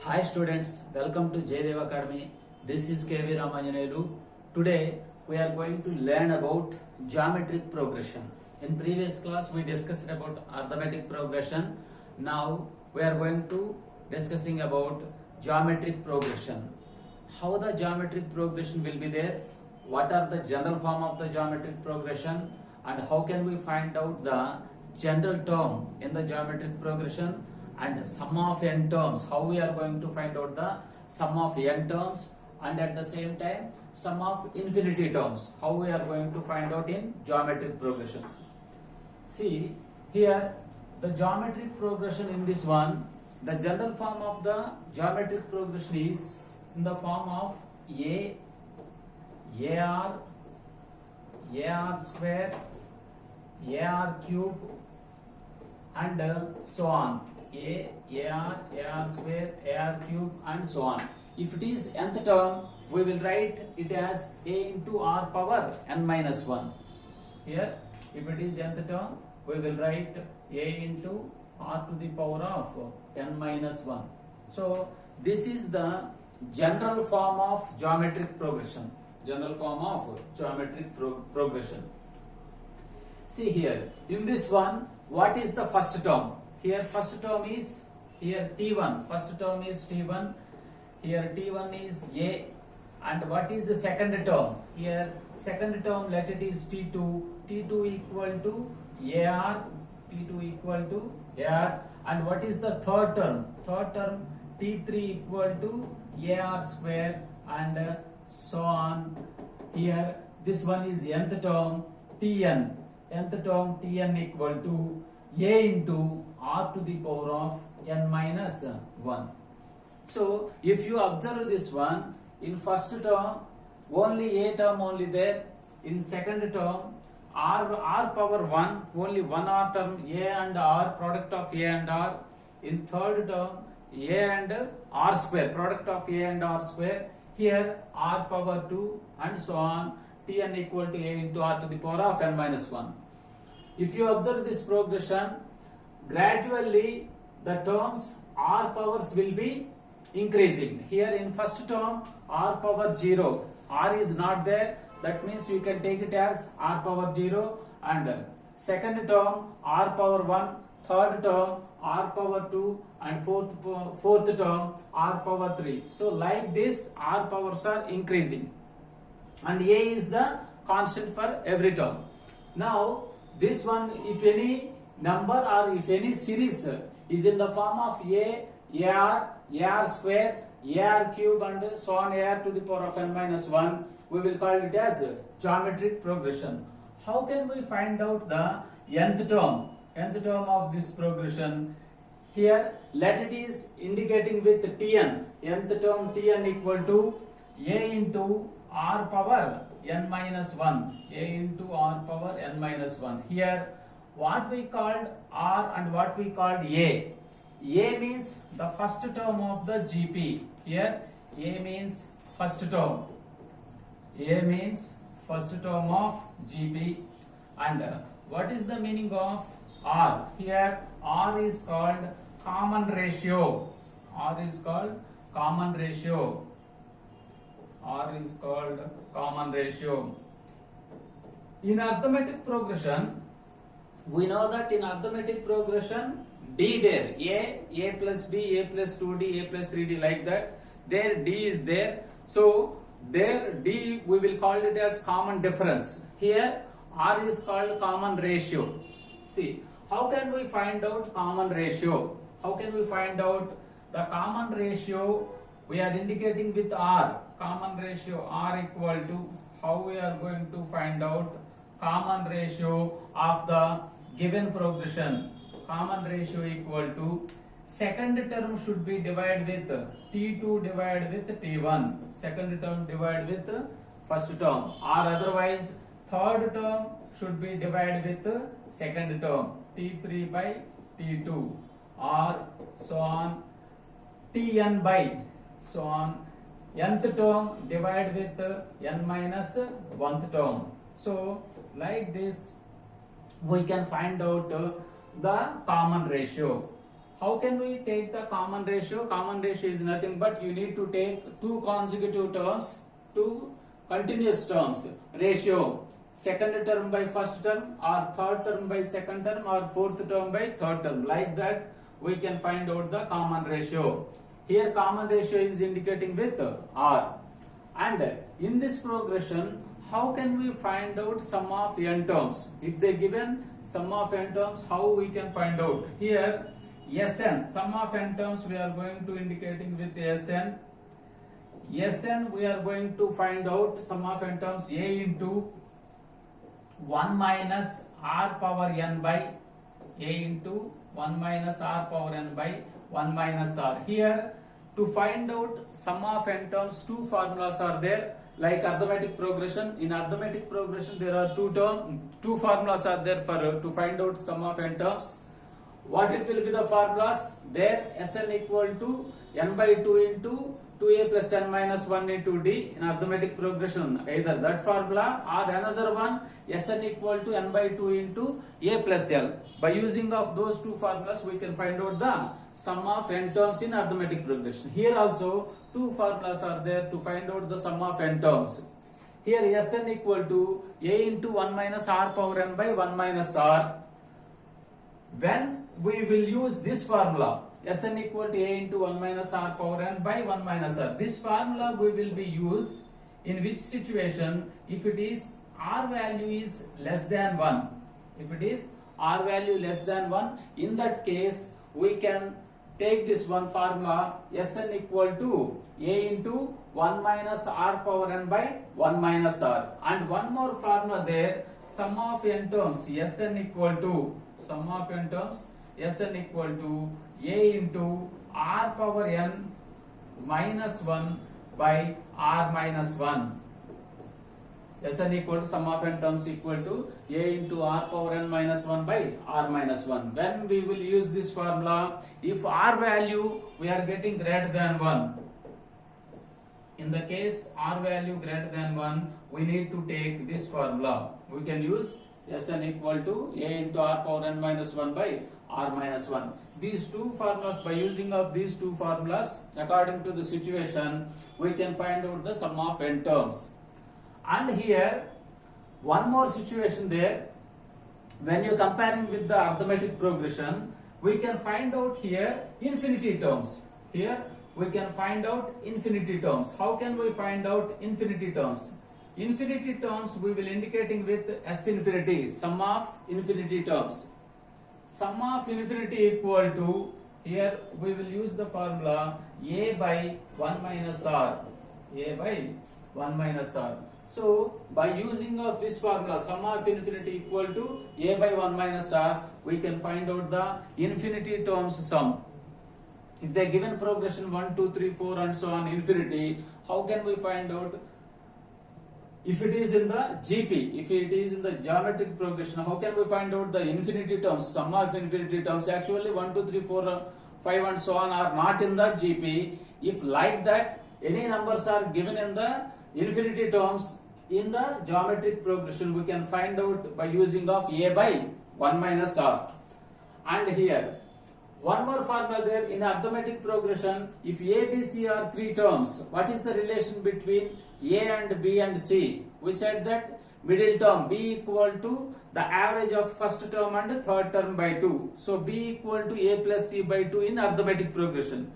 Hi students, welcome to Jaydev Academy. This is KV Ramanjaneyulu. Today we are going to learn about geometric progression. In previous class we discussed about arithmetic progression. Now we are going to discussing about geometric progression. How the geometric progression will be there? What are the general form of the geometric progression? And how can we find out the general term in the geometric progression? And sum of n terms, how we are going to find out the sum of n terms, and at the same time sum of infinity terms, how we are going to find out in geometric progressions. See here the geometric progression in this one, the general form of the geometric progression is in the form of ar square, ar cube, and so on. ar square, ar cube, and so on. If it is nth term, we will write it as a into r power n minus 1. Here, if it is nth term, we will write a into r to the power of n minus 1. So, this is the general form of geometric progression. General form of geometric progression. See here, in this one, what is the first term? Here first term is here t1. First term is t1. Here t1 is a. And what is the second term? Here second term, let it is t2. t2 equal to ar. t2 equal to ar. And what is the third term? Third term t3 equal to ar square, and so on. Here this one is nth term tn. Nth term tn equal to a into r to the power of n minus 1. So if you observe this one, in first term only a term only there. In second term r power 1, only one r term, a and r, product of a and r. In third term a and r square, product of a and r square. Here r power 2, and so on. Tn equal to a into r to the power of n minus 1. If you observe this progression, gradually the terms r powers will be increasing. Here in first term r power 0, r is not there, that means we can take it as r power 0, and second term r power 1, third term r power 2, and fourth term r power 3. So like this r powers are increasing, and a is the constant for every term. Now this one, if any number or if any series is in the form of ar square, ar cube, and so on, ar to the power of n minus 1, we will call it as geometric progression. How can we find out the nth term of this progression? Here let it is indicating with tn. Nth term tn equal to a into r power n minus 1. a into r power n minus 1. Here what we called r and what we called a. A means the first term of the GP. Here a means first term. A means first term of GP. And what is the meaning of r? Here r is called common ratio. R is called common ratio. R is called common ratio. In arithmetic progression, we know that in arithmetic progression, d there, a plus d, a plus 2d, a plus 3d, like that. There d is there. So there d we will call it as common difference. Here r is called common ratio. See, how can we find out common ratio? How can we find out the common ratio? We are indicating with r. Common ratio r equal to, how we are going to find out common ratio of the given progression? Common ratio equal to, second term should be divided with t2 divided with t1. Second term divided with first term, or otherwise third term should be divided with second term, t3 by t2, or so on, tn by so on. Nth term divided with n minus 1th term. So like this we can find out the common ratio. how can we take the common ratio? Common ratio is nothing but you need to take two consecutive terms, two continuous terms, ratio second term by first term, or third term by second term, or fourth term by third term. Like that we can find out the common ratio. Here common ratio is indicating with R. And in this progression, how can we find out sum of n terms? If they given sum of n terms, how we can find out? Here Sn, sum of n terms we are going to indicating with Sn. Sn we are going to find out sum of n terms A into 1 minus R power n by A into 1 minus R power n by 1 minus R. Here to find out sum of n terms, two formulas are there. Like arithmetic progression, in arithmetic progression there are two formulas are there for to find out sum of n terms. What it will be the formulas? There Sn equal to n by 2 into 2a plus n minus 1 into d in arithmetic progression. Either that formula or another one, Sn equal to n by 2 into a plus l. By using of those two formulas we can find out the sum of n terms in arithmetic progression. Here also two formulas are there to find out the sum of n terms. Here Sn equal to a into 1 minus r power n by 1 minus r. When we will use this formula, Sn equal to a into 1 minus r power n by 1 minus r. This formula we will be used in which situation? If it is r value is less than 1. If it is r value less than 1, in that case we can take this one formula Sn equal to a into 1 minus r power n by 1 minus r. And one more formula there, sum of n terms Sn equal to Sn equal to a into r power n minus 1 by r minus 1. Sn equal to sum of n terms equal to a into r power n minus 1 by r minus 1. When we will use this formula, if r value we are getting greater than 1, in the case r value greater than 1, we need to take this formula. We can use Sn equal to a into r power n minus 1 by r minus 1. These two formulas, by using of these two formulas, according to the situation, we can find out the sum of n terms. And here one more situation there, when you comparing with the arithmetic progression, we can find out here infinity terms. Here we can find out infinity terms. How can we find out infinity terms? Infinity terms we will indicating with S infinity, sum of infinity terms. Sum of infinity equal to, here we will use the formula a by 1 minus r. A by 1 minus r. So by using of this formula, sum of infinity equal to a by 1 minus r, we can find out the infinity terms sum. If they given progression 1, 2, 3, 4 and so on infinity, how can we find out? If it is in the GP, if it is in the geometric progression, how can we find out the infinity terms, sum of infinity terms? Actually 1, 2, 3, 4, 5 and so on are not in the GP. If like that, any numbers are given in the infinity terms in the geometric progression, we can find out by using of a by 1 minus r. And here one more formula there, in arithmetic progression, if a, b, c are three terms, what is the relation between a and b and c? We said that middle term b equal to the average of first term and third term by 2. So b equal to a plus c by 2 in arithmetic progression.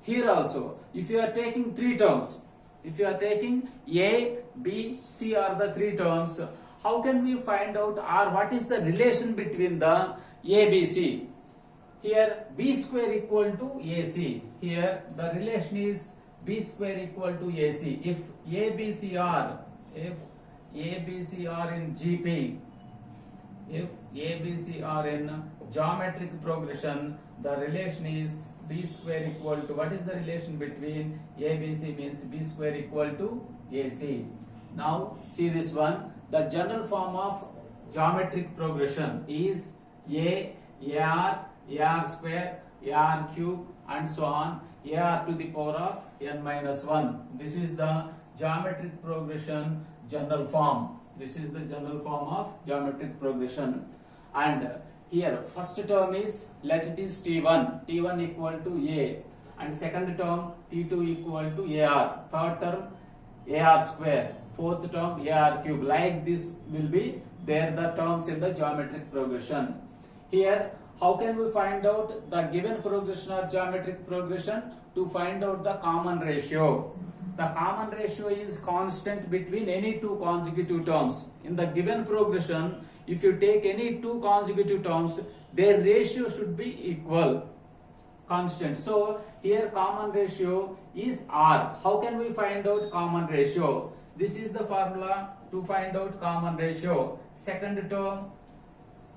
Here also, if you are taking three terms, if you are taking a, b, c are the three terms, how can we find out, or what is the relation between the a, b, c? Here b square equal to ac. Here the relation is b square equal to ac. If a, b, c are in GP, if a, b, c are in geometric progression, the relation is b square equal to, what is the relation between a, b, c means b square equal to ac. Now see this one, the general form of geometric progression is ar square, ar cube and so on, ar to the power of n minus 1. This is the geometric progression general form. This is the general form of geometric progression. And here first term is, let it is T1 equal to A, and second term T2 equal to AR, third term AR square, fourth term AR cube. Like this will be there the terms in the geometric progression. Here, how can we find out the given progression or geometric progression? To find out the common ratio. The common ratio is constant between any two consecutive terms. In the given progression, if you take any two consecutive terms, their ratio should be equal, constant. So here common ratio is R. How can we find out common ratio? This is the formula to find out common ratio. Second term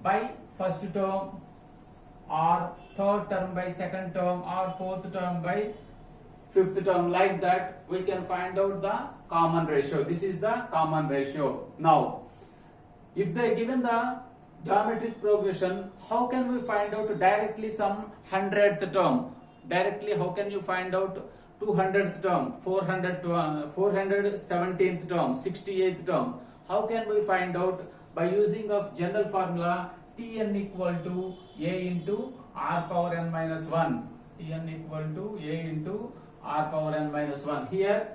by first term, or third term by second term, or fourth term by fifth term. Like that we can find out the common ratio. This is the common ratio. Now if they given the geometric progression, how can we find out directly some 100th term? Directly how can you find out 200th term, 417th term, 68th term? How can we find out? By using of general formula Tn equal to A into R power n minus 1. Tn equal to A into R power n minus 1. Here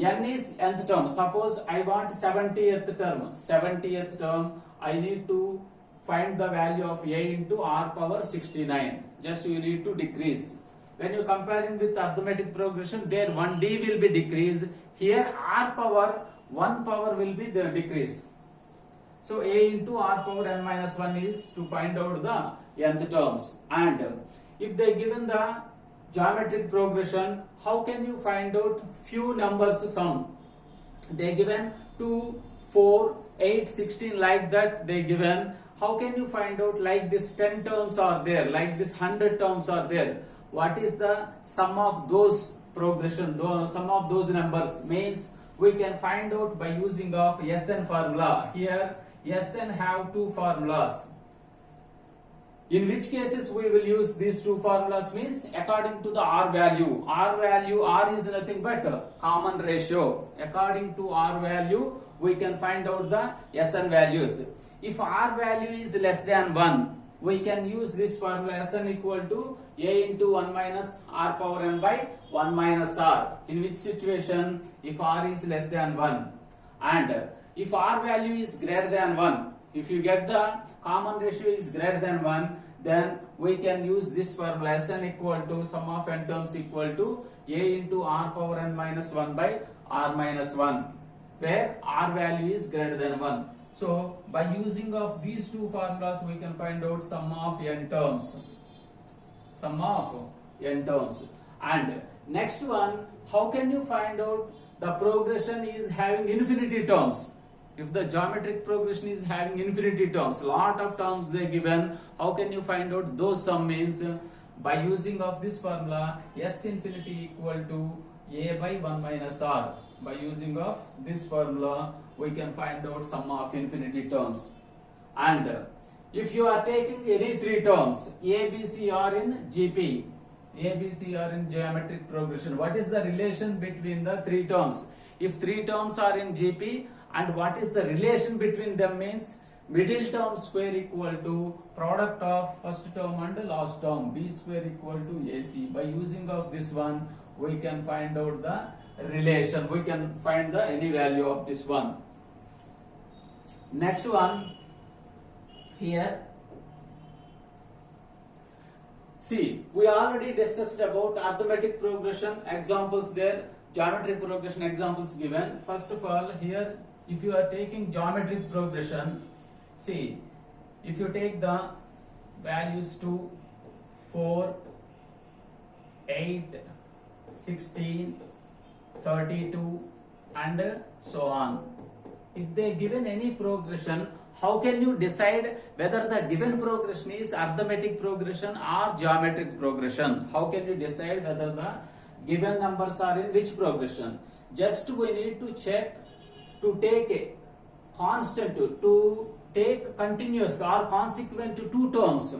n is nth term. Suppose I want 70th term. 70th term, I need to find the value of A into R power 69. Just you need to decrease. When you comparing with arithmetic progression, there 1D will be decreased. Here R power 1 power will be the decrease. So A into R power n minus 1 is to find out the nth terms. And if they given the geometric progression, how can you find out few numbers sum? They given 2, 4, 8, 16, like that they given. How can you find out? Like this 10 terms are there, like this 100 terms are there. What is the sum of those progression, sum of those numbers? Means we can find out by using of Sn formula. Here Sn have two formulas. In which cases we will use these two formulas? Means according to the R value. R is nothing but common ratio. According to R value, we can find out the Sn values. If R value is less than 1, we can use this formula Sn equal to A into 1 minus R power n by 1 minus R. In which situation? If R is less than 1. And if R value is greater than 1, if you get the common ratio is greater than 1, then we can use this formula Sn equal to sum of n terms equal to A into R power n minus 1 by R minus 1, where R value is greater than 1. So by using of these two formulas, we can find out sum of n terms. Sum of n terms. And next one, how can you find out the progression is having infinity terms? If the geometric progression is having infinity terms, lot of terms they given, how can you find out those sum? Means by using of this formula S infinity equal to A by 1 minus R. By using of this formula, we can find out sum of infinity terms. And if you are taking any three terms, A, B, C are in GP, A, B, C are in geometric progression, what is the relation between the three terms? If three terms are in GP, and what is the relation between them? Means middle term square equal to product of first term and last term, B square equal to AC. By using of this one, we can find out the relation. We can find the any value of this one. Next one, here, see, we already discussed about arithmetic progression examples there, geometric progression examples given. First of all, here if you are taking geometric progression, see, if you take the values 2, 4, 8, 16, 32 and so on. If they given any progression, how can you decide whether the given progression is arithmetic progression or geometric progression? How can you decide whether the given numbers are in which progression? Just we need to check to take a constant, to take continuous or consequent to two terms.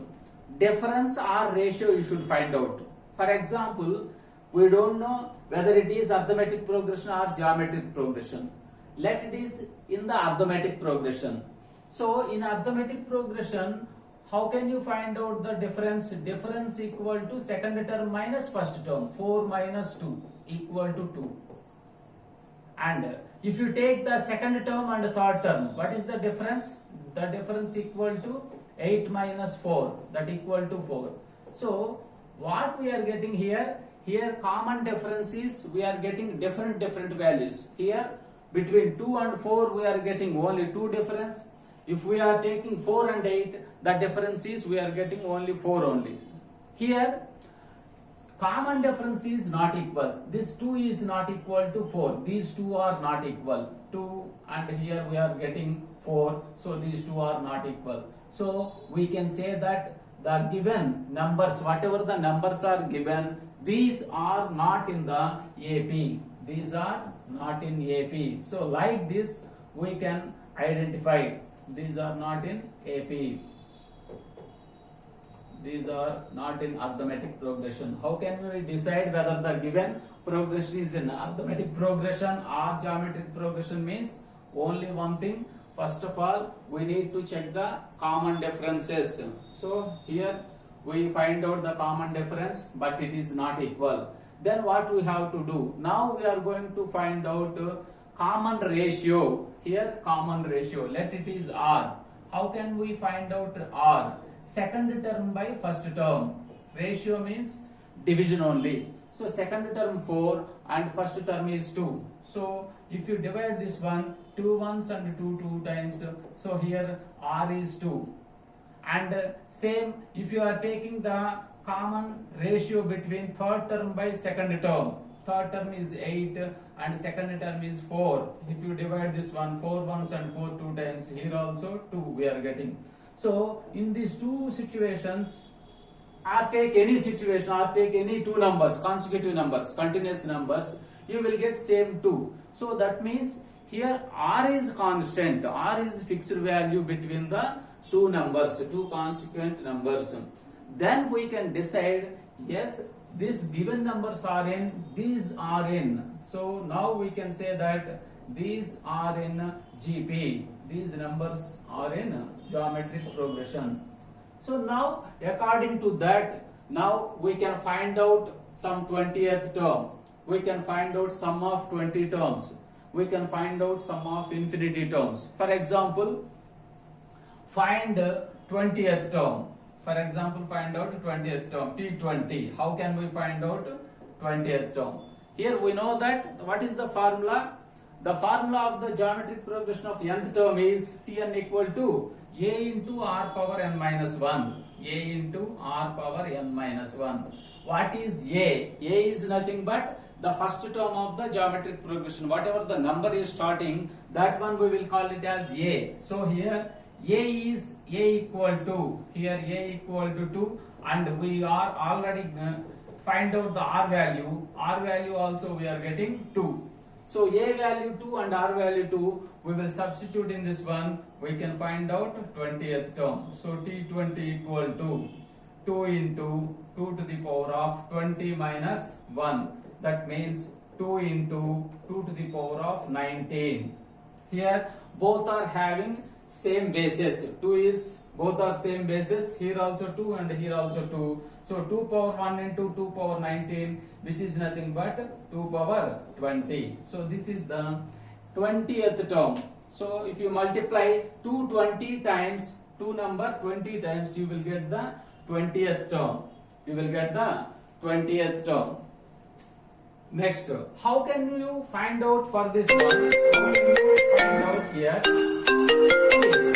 Difference or ratio you should find out. For example, we don't know whether it is arithmetic progression or geometric progression. Let it is in the arithmetic progression. So in arithmetic progression, how can you find out the difference? Difference equal to second term minus first term. 4 minus 2 equal to 2. And if you take the second term and third term, what is the difference? The difference equal to 8 minus 4, that equal to 4. So what we are getting here? Here common difference is we are getting different values. Here between 2 and 4 we are getting only 2 difference. If we are taking 4 and 8, the difference is we are getting only 4 only. Here common difference is not equal. This 2 is not equal to 4. These two are not equal. 2 and here we are getting 4. So these two are not equal. So we can say that the given numbers, whatever the numbers are given, these are not in the AP. These are not in AP. So like this we can identify these are not in AP. These are not in arithmetic progression. How can we decide whether the given progression is in arithmetic progression or geometric progression? Means only one thing. First of all, we need to check the common differences. So here we find out the common difference, but it is not equal. Then what we have to do? Now we are going to find out common ratio. Here common ratio. Let it is R. How can we find out R? Second term by first term. Ratio means division only. So second term 4 and first term is 2. So if you divide this one, 2 ones and 2 times. So here R is 2. And same if you are taking the common ratio between third term by second term. Third term is 8 and second term is 4. If you divide this one, 4 ones and 4 times, here also 2 we are getting. So in these two situations, or take any situation, or take any two numbers, consecutive numbers, continuous numbers, you will get same 2. So that means here R is constant, R is fixed value between the two numbers, two consequent numbers. Then we can decide, yes, these given numbers are in, these are in. So now we can say that these are in GP. These numbers are in geometric progression. So now according to that, now we can find out some 20th term. We can find out sum of 20 terms. We can find out sum of infinity terms. For example, find 20th term. For example, find out 20th term, T20. How can we find out 20th term? Here we know that what is the formula? The formula of the geometric progression of nth term is Tn equal to A into R power n minus 1. A into R power n minus 1. What is A? A is nothing but the first term of the geometric progression. Whatever the number is starting, that one we will call it as A. So here A is A equal to, here A equal to 2, and we are already find out the R value. R value also we are getting 2. So A value 2 and R value 2, we will substitute in this one. We can find out 20th term. So T20 equal to 2 into 2 to the power of 20 minus 1. That means 2 into 2 to the power of 19. Here both are having same basis. 2 is, both are same basis. Here also 2 and here also 2. So 2 power 1 into 2 power 19, which is nothing but 2 power 20. So this is the 20th term. So if you multiply 220 times 2 number 20 times, you will get the 20th term. You will get the 20th term. Next, how can you find out for this one? How can you find out here? See, the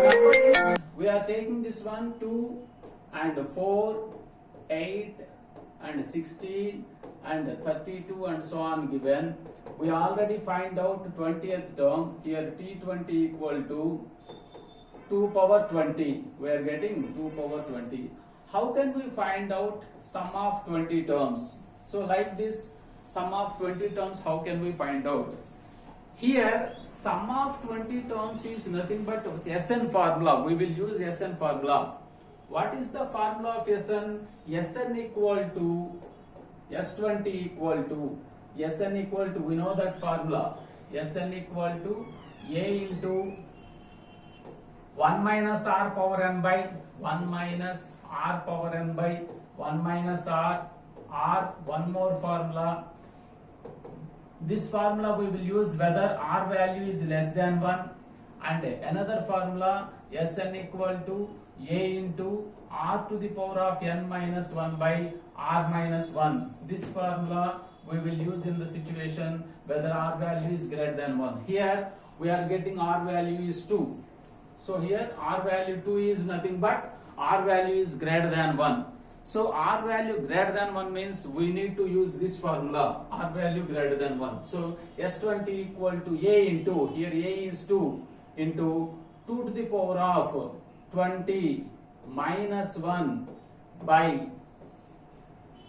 number is, we are taking this one 2 and 4, 8 and 16 and 32 and so on given. We already find out 20th term. Here T20 equal to 2 power 20. We are getting 2 power 20. How can we find out sum of 20 terms? So like this, sum of 20 terms, how can we find out? Here sum of 20 terms is nothing but Sn formula. We will use Sn formula. What is the formula of Sn? Sn equal to S20 equal to, Sn equal to, we know that formula. Sn equal to A into 1 minus r power n by 1 minus r power n by 1 minus r, one more formula. This formula we will use whether r value is less than 1, and another formula Sn equal to a into r to the power of n minus 1 by r minus 1. This formula we will use in the situation whether r value is greater than 1. Here we are getting r value is 2. So here r value 2 is nothing but r value is greater than 1. So r value greater than 1 means we need to use this formula, r value greater than 1. So S20 equal to a into, here a is 2, into 2 to the power of 20 minus 1 by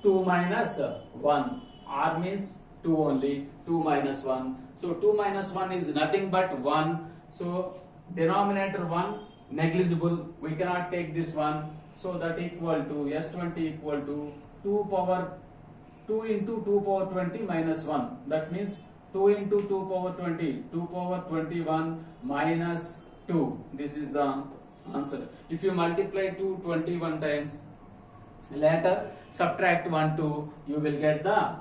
2 minus 1. R means 2 only, 2 minus 1. So 2 minus 1 is nothing but 1. So denominator 1 negligible, we cannot take this one. So that equal to S20 equal to 2 into 2 power 20 minus 1. That means 2 into 2 power 20, 2 power 21 minus 2. This is the answer. If you multiply 2 21 times, later subtract 1 2, you will get the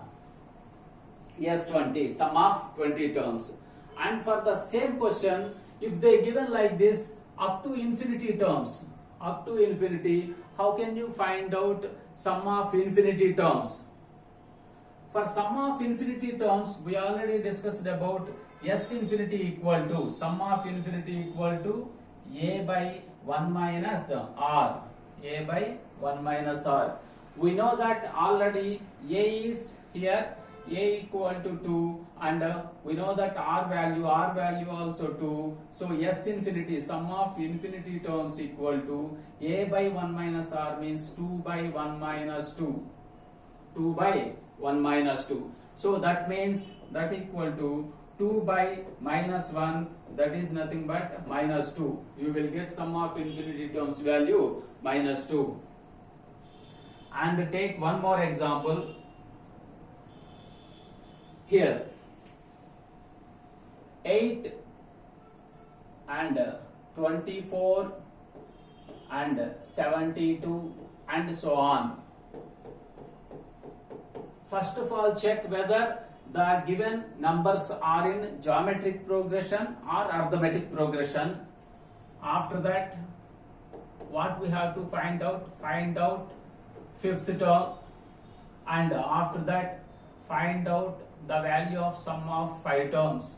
S20, sum of 20 terms. And for the same question, if they given like this, up to infinity terms, up to infinity, how can you find out sum of infinity terms? For sum of infinity terms, we already discussed about S infinity equal to, sum of infinity equal to a by 1 minus r, a by 1 minus r. We know that already a is here, a equal to 2, and we know that r value also 2. So S infinity, sum of infinity terms equal to a by 1 minus r means 2 by 1 minus 2, 2 by 1 minus 2. So that means that equal to 2 by minus 1, that is nothing but minus 2. You will get sum of infinity terms value minus 2. And take one more example. Here 8 and 24 and 72 and so on. First of all, check whether the given numbers are in geometric progression or arithmetic progression. After that, what we have to find out fifth term, and after that find out the value of sum of 5 terms.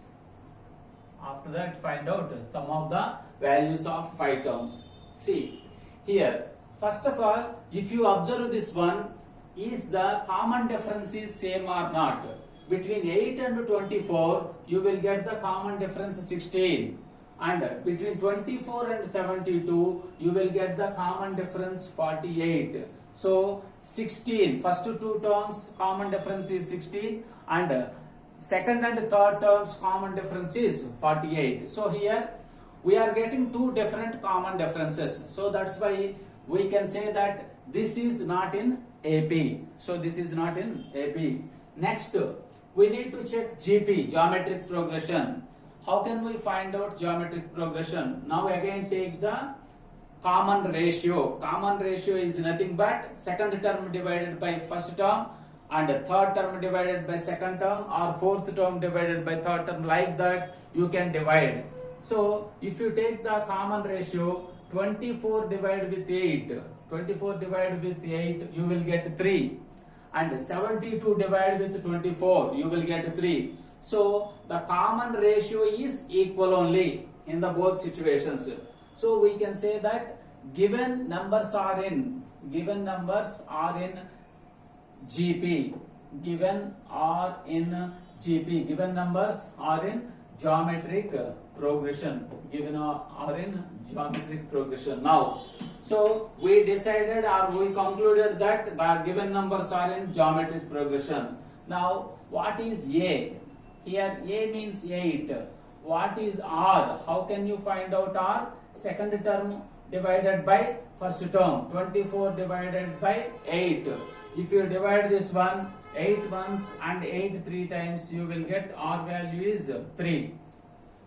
After that, find out sum of the values of 5 terms. See here, first of all, if you observe this one, is the common difference is same or not? Between 8 and 24, you will get the common difference 16, and between 24 and 72, you will get the common difference 48. So 16, first two terms common difference is 16, and second and third terms common difference is 48. So here we are getting two different common differences. So that's why we can say that this is not in AP. So this is not in AP. Next, we need to check GP, geometric progression. How can we find out geometric progression? Now again take the common ratio. Common ratio is nothing but second term divided by first term, and third term divided by second term, or fourth term divided by third term. Like that you can divide. So if you take the common ratio, 24 divided with 8, 24 divided with 8, you will get 3, and 72 divided with 24, you will get 3. So the common ratio is equal only in the both situations. So we can say that given numbers are in GP, given numbers are in geometric progression, Now, so we decided or we concluded that the given numbers are in geometric progression. Now, what is A? Here A means 8. What is R? How can you find out R? Second term divided by first term, 24 divided by 8. If you divide this one, 8 once and 8 3 times, you will get R value is 3.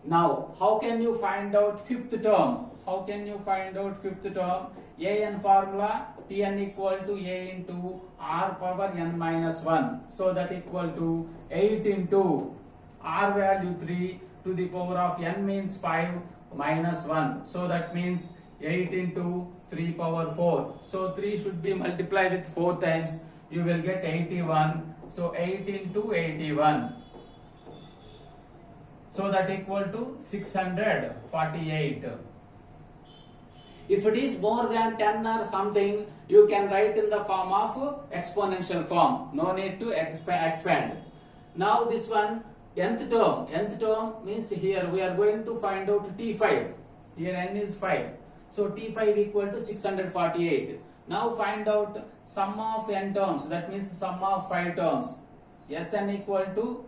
Now, how can you find out fifth term? how can you find out fifth term? An formula Tn equal to A into R power n minus 1. So that equal to 8 into R value 3 to the power of n means 5 minus 1. So that means 8 into 3 power 4. So 3 should be multiplied with 4 times. You will get 81. So 8 into 81. So that equal to 648. If it is more than 10 or something, you can write in the form of exponential form. No need to expand. Now this one, nth term. Nth term means here we are going to find out T5. Here n is 5. So T5 equal to 648. Now find out sum of n terms. That means sum of 5 terms. Sn equal to,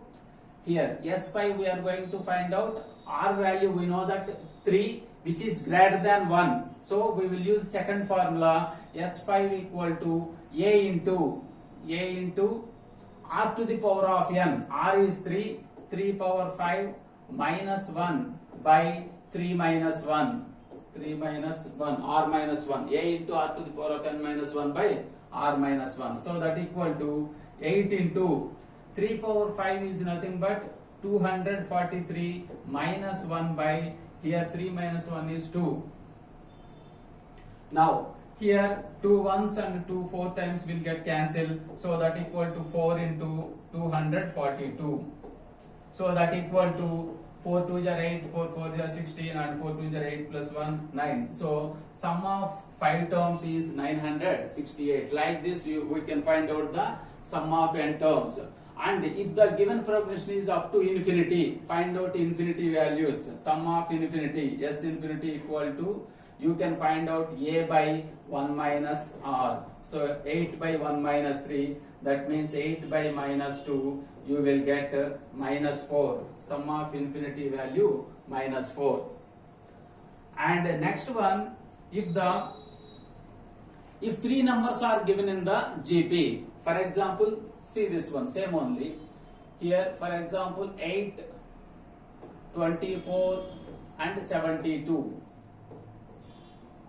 here S5 we are going to find out. R value we know that 3, which is greater than 1. So we will use second formula. S5 equal to A into R to the power of n. R is 3. 3 power 5 minus 1 by 3 minus 1. 3 minus 1. R minus 1. A into R to the power of n minus 1 by R minus 1. So that equal to 8 into 3 power 5 is nothing but 243 minus 1 by, here 3 minus 1 is 2. Now here 2 ones and 2 4 times will get cancelled. So that equal to 4 into 242. So that equal to 4 2s are 8, 4 4s are 16 and 4 2s are 8 plus 1 9. So sum of 5 terms is 968. Like this we can find out the sum of n terms. And if the given progression is up to infinity, find out infinity values. Sum of infinity, S infinity equal to, you can find out A by 1 minus R. So 8 by 1 minus 3, that means 8 by minus 2, you will get minus 4. Sum of infinity value minus 4. And next one, if 3 numbers are given in the GP, for example, see this one, same only. Here, for example, 8, 24 and 72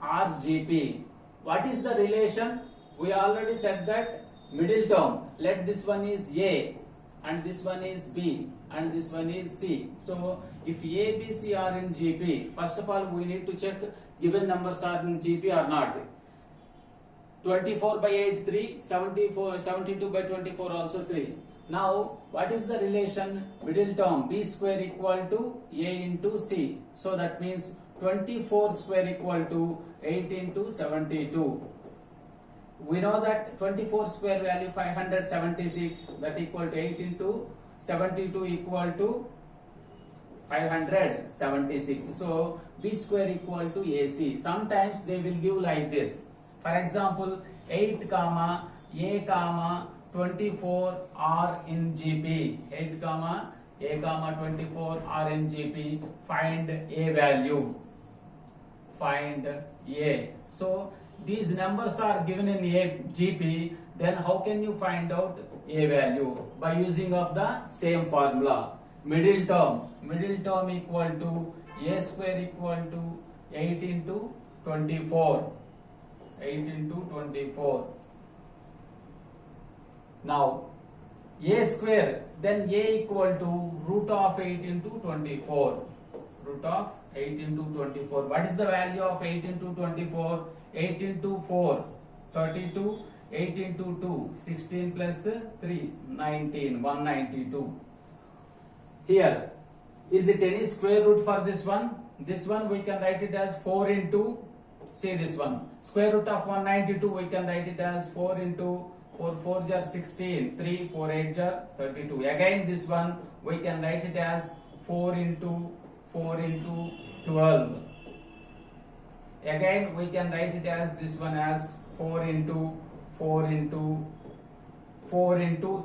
are GP. What is the relation? We already said that middle term, let this one is A and this one is B and this one is C. So if A, B, C are in GP, first of all we need to check given numbers are in GP or not. 24 by 8 3, 72 by 24 also 3. Now what is the relation? Middle term B square equal to A into C. So that means 24 square equal to 8 into 72. We know that 24 square value 576, that equal to 8 into 72 equal to 576. So B square equal to AC. Sometimes they will give like this. For example, 8 comma A comma 24 are in GP. 8 comma A comma 24 are in GP. Find A value. Find A. So these numbers are given in A GP. Then how can you find out A value? By using of the same formula. Middle term equal to A square equal to 8 into 24. 8 into 24. Now A square, then A equal to root of 8 into 24. Root of 8 into 24. What is the value of 8 into 24? 8 into 4, 32. 8 into 2, 16 plus 3, 19, 192. Here, is it any square root for this one? This one we can write it as 4 into, see this one, square root of 192 we can write it as 4 into 4 4 jar 16, 3 4 8 jar 32. Again this one we can write it as 4 into 12. Again we can write it as this one as 4 into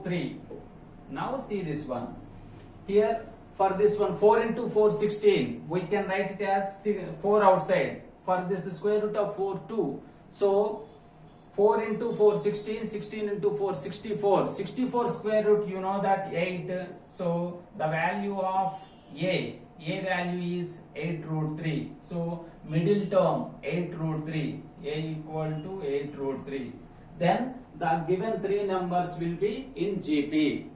3. Now see this one. Here for this one 4 into 4 16. We can write it as 4 outside. For this square root of 4 2. So 4 into 4 16. 16 into 4 64. 64 square root you know that 8. So the value of A A value is 8 root 3. So middle term 8 root 3. A equal to 8 root 3. Then the given three numbers will be in GP.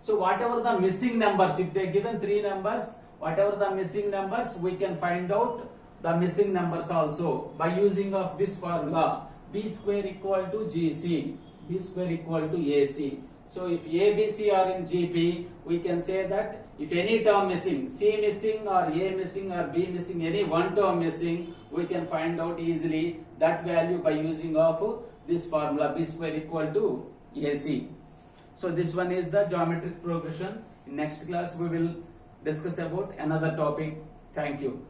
So whatever the missing numbers, if they are given three numbers, whatever the missing numbers, we can find out the missing numbers also by using of this formula. B square equal to GC. B square equal to AC. So if A, B, C are in GP, we can say that if any term missing, C missing or A missing or B missing, any one term missing, we can find out easily that value by using of this formula, B square equal to AC. So this one is the geometric progression. In next class we will discuss about another topic. Thank you.